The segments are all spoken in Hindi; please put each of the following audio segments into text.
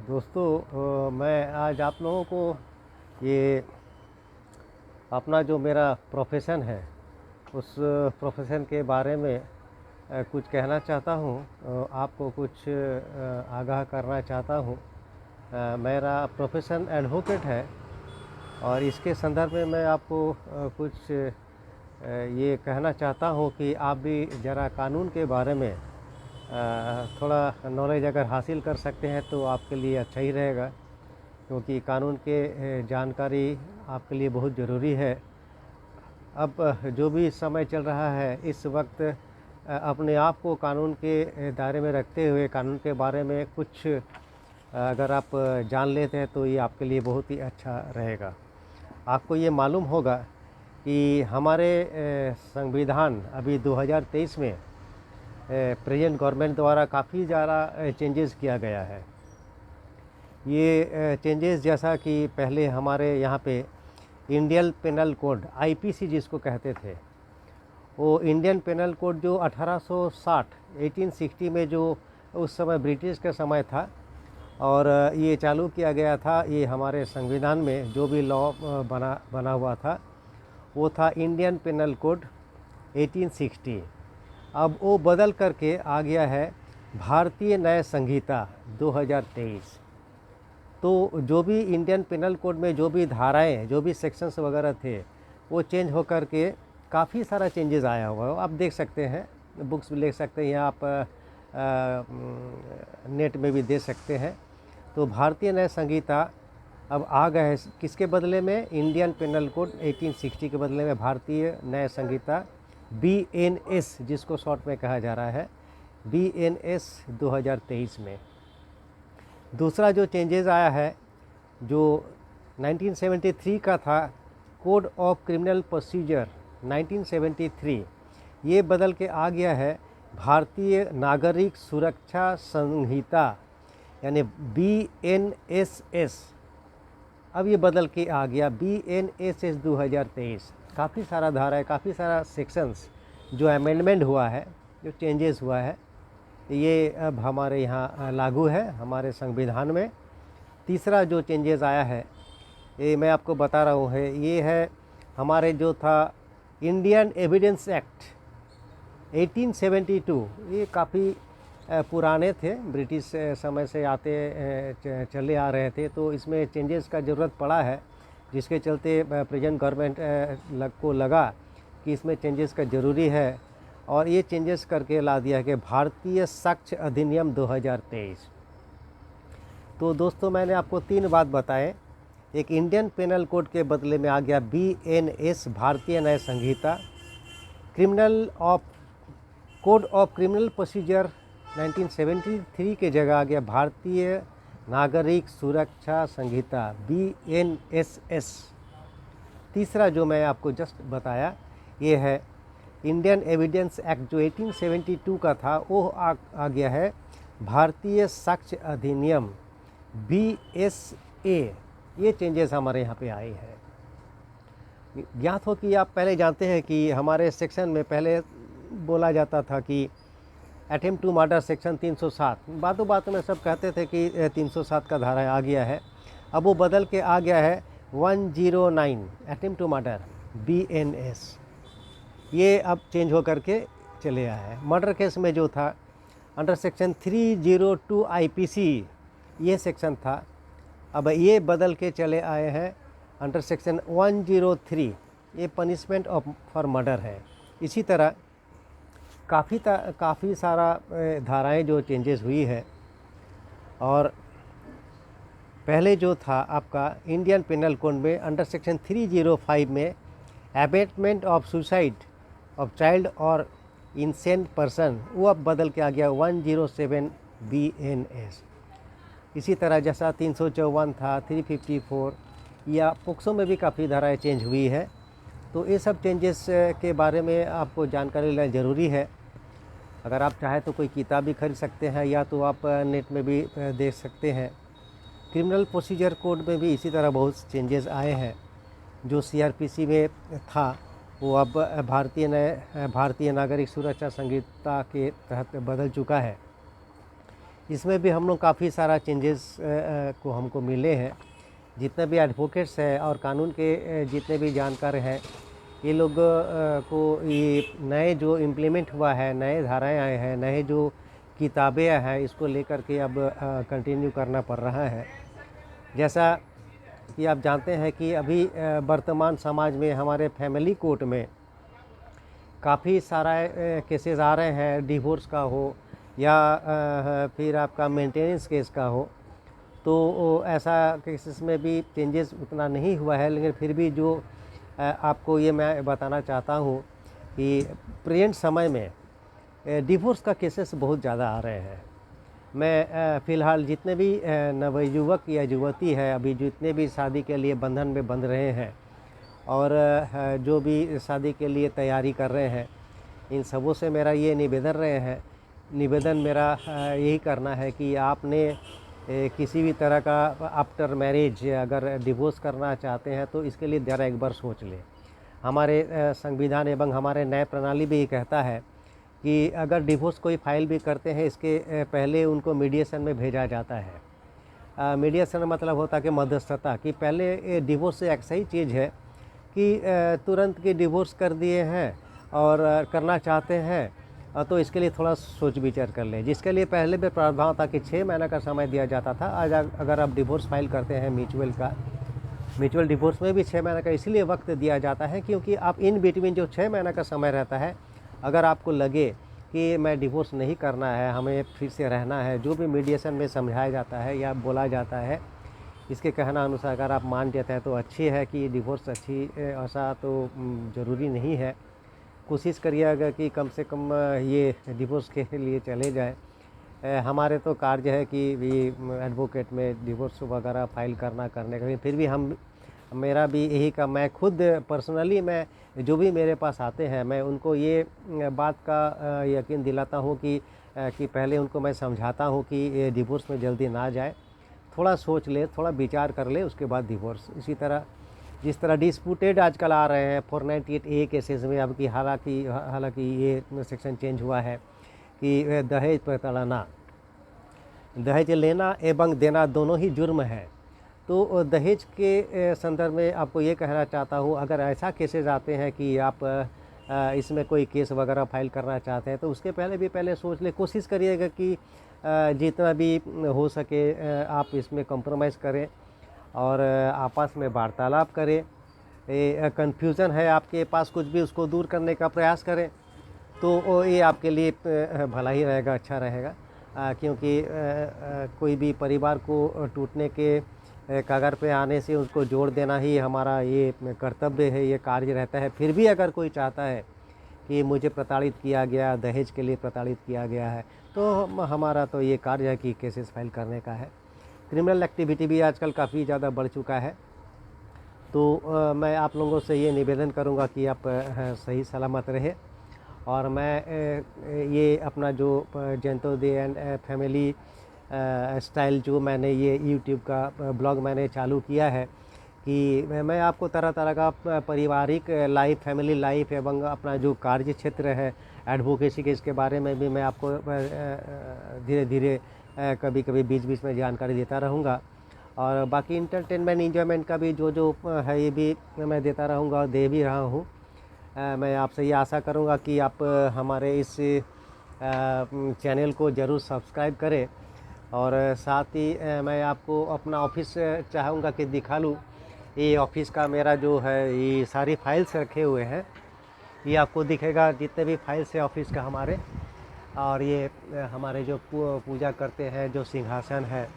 दोस्तों, मैं आज आप लोगों को ये अपना जो मेरा प्रोफेशन है उस प्रोफेशन के बारे में कुछ कहना चाहता हूँ। आपको कुछ आगाह करना चाहता हूँ। मेरा प्रोफेशन एडवोकेट है और इसके संदर्भ में मैं आपको कुछ ये कहना चाहता हूँ कि आप भी ज़रा कानून के बारे में थोड़ा नॉलेज अगर हासिल कर सकते हैं तो आपके लिए अच्छा ही रहेगा, क्योंकि कानून के जानकारी आपके लिए बहुत ज़रूरी है। अब जो भी समय चल रहा है इस वक्त अपने आप को कानून के दायरे में रखते हुए कानून के बारे में कुछ अगर आप जान लेते हैं तो ये आपके लिए बहुत ही अच्छा रहेगा। आपको ये मालूम होगा कि हमारे संविधान अभी 2023 में प्रेजेंट गवर्नमेंट द्वारा काफ़ी ज़्यादा चेंजेस किया गया है। ये चेंजेस जैसा कि पहले हमारे यहाँ पे इंडियन पेनल कोड आईपीसी जिसको कहते थे, वो इंडियन पेनल कोड जो 1860 में जो उस समय ब्रिटिश का समय था और ये चालू किया गया था। ये हमारे संविधान में जो भी लॉ बना हुआ था वो था इंडियन पेनल कोड 1860। अब वो बदल करके आ गया है भारतीय न्याय संहिता 2023। तो जो भी इंडियन पेनल कोड में जो भी धाराएं, जो भी सेक्शंस वगैरह थे, वो चेंज होकर के काफ़ी सारा चेंजेस आया हुआ है। आप देख सकते हैं, बुक्स भी ले सकते हैं, यहाँ आप नेट में भी दे सकते हैं। तो भारतीय न्याय संहिता अब आ गए है किसके बदले में? इंडियन पेनल कोड 1860 के बदले में भारतीय न्याय संहिता BNS जिसको शॉर्ट में कहा जा रहा है, BNS 2023 में। दूसरा जो चेंजेस आया है जो 1973 का था, कोड ऑफ क्रिमिनल प्रोसीजर 1973, ये बदल के आ गया है भारतीय नागरिक सुरक्षा संहिता यानी BNSS। अब ये बदल के आ गया BNSS 2023। काफ़ी सारा धारा है, काफ़ी सारा सेक्शंस जो अमेंडमेंट हुआ है, जो चेंजेस हुआ है, ये अब हमारे यहाँ लागू है हमारे संविधान में। तीसरा जो चेंजेस आया है ये मैं आपको बता रहा हूँ है, ये है हमारे जो था इंडियन एविडेंस एक्ट 1872। ये काफ़ी पुराने थे, ब्रिटिश समय से आते चले आ रहे थे, तो इसमें चेंजेस का ज़रूरत पड़ा है, जिसके चलते प्रेजेंट गवर्नमेंट को लगा कि इसमें चेंजेस का ज़रूरी है और ये चेंजेस करके ला दिया कि भारतीय साक्ष्य अधिनियम 2023। तो दोस्तों, मैंने आपको 3 बात बताए। एक इंडियन पेनल कोड के बदले में आ गया BNS भारतीय न्याय संहिता, कोड ऑफ क्रिमिनल प्रोसीजर 1973 के जगह आ गया भारतीय नागरिक सुरक्षा संहिता BNSS। तीसरा जो मैं आपको जस्ट बताया ये है इंडियन एविडेंस एक्ट जो 1872 का था, वो आ गया है भारतीय साक्ष्य अधिनियम BSA। ये चेंजेस हमारे यहाँ पे आए हैं। ज्ञात हो कि आप पहले जानते हैं कि हमारे सेक्शन में पहले बोला जाता था कि अटेम्प्ट टू मर्डर सेक्शन 307, बातों बातों में सब कहते थे कि 307 का धारा आ गया है। अब वो बदल के आ गया है 109 अटेम्प्ट टू मर्डर BNS। ये अब चेंज हो करके चले आया है। मर्डर केस में जो था अंडर सेक्शन 302 IPC ये सेक्शन था, अब ये बदल के चले आए हैं अंडर सेक्शन 103। ये पनिशमेंट फॉर मर्डर है। इसी तरह काफ़ी सारा धाराएं जो चेंजेस हुई है। और पहले जो था आपका इंडियन पेनल कोड में अंडर सेक्शन 305 में abetment of suicide of child और इंसेंट पर्सन, वो अब बदल के आ गया 107 BNS। इसी तरह जैसा 354 था, 354 या पोक्सो में भी काफ़ी धाराएं चेंज हुई है। तो ये सब चेंजेस के बारे में आपको जानकारी लेना ज़रूरी है। अगर आप चाहें तो कोई किताब भी खरीद सकते हैं या तो आप नेट में भी देख सकते हैं। क्रिमिनल प्रोसीजर कोड में भी इसी तरह बहुत चेंजेस आए हैं। जो CRPC में था वो अब भारतीय नागरिक सुरक्षा संहिता के तहत बदल चुका है। इसमें भी हम लोग काफ़ी सारा चेंजेस को हमको मिले हैं। जितने भी एडवोकेट्स हैं और कानून के जितने भी जानकार हैं, ये लोग को ये नए जो इम्प्लीमेंट हुआ है, नए धाराएँ आए हैं, नए जो किताबें हैं, इसको लेकर के अब कंटिन्यू करना पड़ रहा है। जैसा कि आप जानते हैं कि अभी वर्तमान समाज में हमारे फैमिली कोर्ट में काफ़ी सारा केसेस आ रहे हैं, डिवोर्स का हो या फिर आपका मेंटेनेंस केस का हो। तो ऐसा केसेस में भी चेंजेस उतना नहीं हुआ है, लेकिन फिर भी जो आपको ये मैं बताना चाहता हूँ कि प्रेजेंट समय में डिवोर्स का केसेस बहुत ज़्यादा आ रहे हैं। मैं फ़िलहाल जितने भी नवयुवक या युवती है, अभी जितने भी शादी के लिए बंधन में बंध रहे हैं और जो भी शादी के लिए तैयारी कर रहे हैं, इन सबों से मेरा ये निवेदन मेरा यही करना है कि आपने किसी भी तरह का आफ्टर मैरिज अगर डिवोर्स करना चाहते हैं तो इसके लिए ज़रा एक बार सोच लें। हमारे संविधान एवं हमारे न्याय प्रणाली भी ये कहता है कि अगर डिवोर्स कोई फाइल भी करते हैं, इसके पहले उनको मीडिएशन में भेजा जाता है। मीडिएशन मतलब होता है कि मध्यस्थता, कि पहले ये डिवोर्स एक सही चीज़ है कि तुरंत के डिवोर्स कर दिए हैं और करना चाहते हैं तो इसके लिए थोड़ा सोच विचार कर लें। जिसके लिए पहले भी प्रावधान था कि 6 महीने का समय दिया जाता था। आज अगर आप डिवोर्स फाइल करते हैं म्यूचुअल डिवोर्स में भी 6 महीने का इसलिए वक्त दिया जाता है क्योंकि आप इन बिटवीन जो 6 महीने का समय रहता है, अगर आपको लगे कि मैं डिवोर्स नहीं करना है, हमें फिर से रहना है, जो भी मीडिएशन में समझाया जाता है या बोला जाता है, इसके कहना अनुसार अगर आप मान जाते हैं तो अच्छी है कि डिवोर्स ऐसा तो ज़रूरी नहीं है। कोशिश करिएगा कि कम से कम ये डिवोर्स के लिए चले जाएँ। हमारे तो कार्य है कि भी एडवोकेट में डिवोर्स वगैरह फाइल करने का, फिर भी मेरा भी यही का, मैं खुद पर्सनली मैं जो भी मेरे पास आते हैं मैं उनको ये बात का यकीन दिलाता हूँ कि पहले उनको मैं समझाता हूँ कि ये डिवोर्स में जल्दी ना जाए, थोड़ा सोच ले, थोड़ा विचार कर ले, उसके बाद डिवोर्स। इसी तरह जिस तरह डिस्प्यूटेड आजकल आ रहे हैं 498A केसेस में, अब की हालांकि ये सेक्शन चेंज हुआ है कि दहेज प्रताड़ना, दहेज लेना एवं देना दोनों ही जुर्म है। तो दहेज के संदर्भ में आपको ये कहना चाहता हूँ, अगर ऐसा केसेस आते हैं कि आप इसमें कोई केस वगैरह फाइल करना चाहते हैं तो उसके पहले सोच ले, कोशिश करिएगा कि जितना भी हो सके आप इसमें कॉम्प्रोमाइज़ करें और आपस में वार्तालाप करें। कन्फ्यूज़न है आपके पास कुछ भी, उसको दूर करने का प्रयास करें, तो ये आपके लिए भला ही रहेगा, अच्छा रहेगा। क्योंकि कोई भी परिवार को टूटने के कगार पे आने से उसको जोड़ देना ही हमारा ये कर्तव्य है, ये कार्य रहता है। फिर भी अगर कोई चाहता है कि मुझे प्रताड़ित किया गया, दहेज के लिए प्रताड़ित किया गया है, तो हमारा तो ये कार्य है कि केसेस फाइल करने का है। क्रिमिनल एक्टिविटी भी आजकल काफ़ी ज़्यादा बढ़ चुका है, तो मैं आप लोगों से ये निवेदन करूँगा कि आप सही सलामत रहे। और मैं ये अपना जो जयंतोदय एंड फैमिली स्टाइल जो मैंने ये यूट्यूब का ब्लॉग मैंने चालू किया है कि मैं आपको तरह तरह का पारिवारिक लाइफ, फैमिली लाइफ एवं अपना जो कार्य क्षेत्र है एडवोकेसी के, इसके बारे में भी मैं आपको धीरे धीरे कभी कभी बीच बीच में जानकारी देता रहूँगा। और बाकी इंटरटेनमेंट एंजॉयमेंट का भी जो है ये भी मैं देता रहूँगा और दे भी रहा हूँ। मैं आपसे ये आशा करूँगा कि आप हमारे इस चैनल को ज़रूर सब्सक्राइब करें और साथ ही मैं आपको अपना ऑफिस चाहूँगा कि दिखा लूँ। ये ऑफिस का मेरा जो है ये सारी फाइल्स रखे हुए हैं, ये आपको दिखेगा जितने भी फाइल्स है ऑफिस का हमारे। और ये हमारे जो पूजा करते हैं जो सिंहासन है,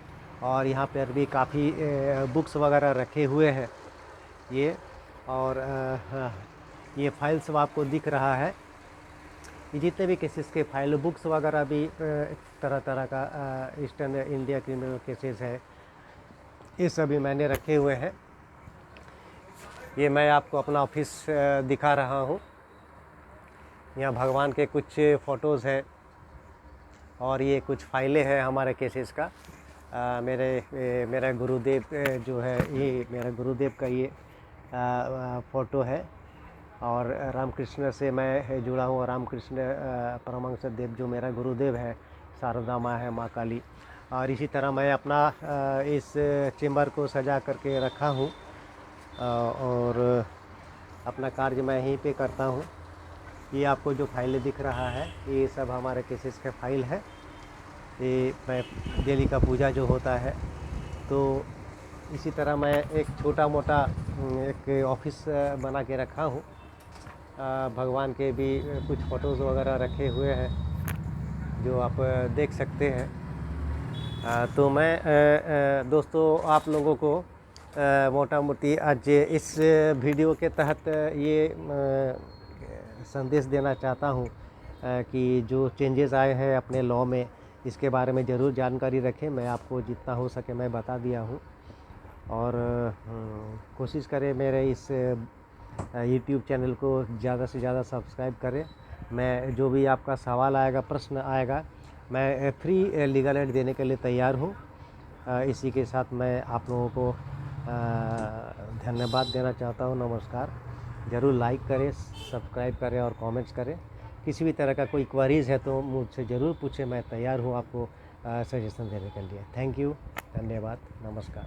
और यहाँ पर भी काफ़ी बुक्स वगैरह रखे हुए हैं ये। और ये फाइल्स सब आपको दिख रहा है, ये जितने भी केसेस के फाइल बुक्स वगैरह भी तरह तरह का ईस्टर्न इंडिया क्रिमिनल केसेस है, ये सभी मैंने रखे हुए हैं। ये मैं आपको अपना ऑफिस दिखा रहा हूँ। यहाँ भगवान के कुछ फ़ोटोज़ है और ये कुछ फाइलें हैं हमारे केसेस का। मेरा गुरुदेव जो है, ये मेरा गुरुदेव का ये फ़ोटो है। और रामकृष्ण से मैं जुड़ा हूँ, रामकृष्ण परमहंस देव जो मेरा गुरुदेव है, शारदा माँ है, माँ काली। और इसी तरह मैं अपना इस चेम्बर को सजा करके रखा हूँ और अपना कार्य मैं यहीं पे करता हूँ। ये आपको जो फाइलें दिख रहा है ये सब हमारे केसेस के फाइल है। ये मैं डेली का पूजा जो होता है, तो इसी तरह मैं एक छोटा मोटा एक ऑफिस बना के रखा हूँ। भगवान के भी कुछ फ़ोटोज़ वगैरह रखे हुए हैं जो आप देख सकते हैं। तो मैं दोस्तों आप लोगों को मोटा मोटी आज इस वीडियो के तहत ये संदेश देना चाहता हूँ कि जो चेंजेस आए हैं अपने लॉ में, इसके बारे में ज़रूर जानकारी रखें। मैं आपको जितना हो सके मैं बता दिया हूँ। और कोशिश करें मेरे इस यूट्यूब चैनल को ज़्यादा से ज़्यादा सब्सक्राइब करें। मैं जो भी आपका सवाल आएगा, प्रश्न आएगा, मैं फ्री लीगल एड देने के लिए तैयार हूँ। इसी के साथ मैं आप लोगों को धन्यवाद देना चाहता हूँ। नमस्कार। ज़रूर लाइक करें, सब्सक्राइब करें और कमेंट्स करें। किसी भी तरह का कोई क्वेरीज़ है तो मुझसे ज़रूर पूछें, मैं तैयार हूँ आपको सजेशन देने के लिए। थैंक यू, धन्यवाद, नमस्कार।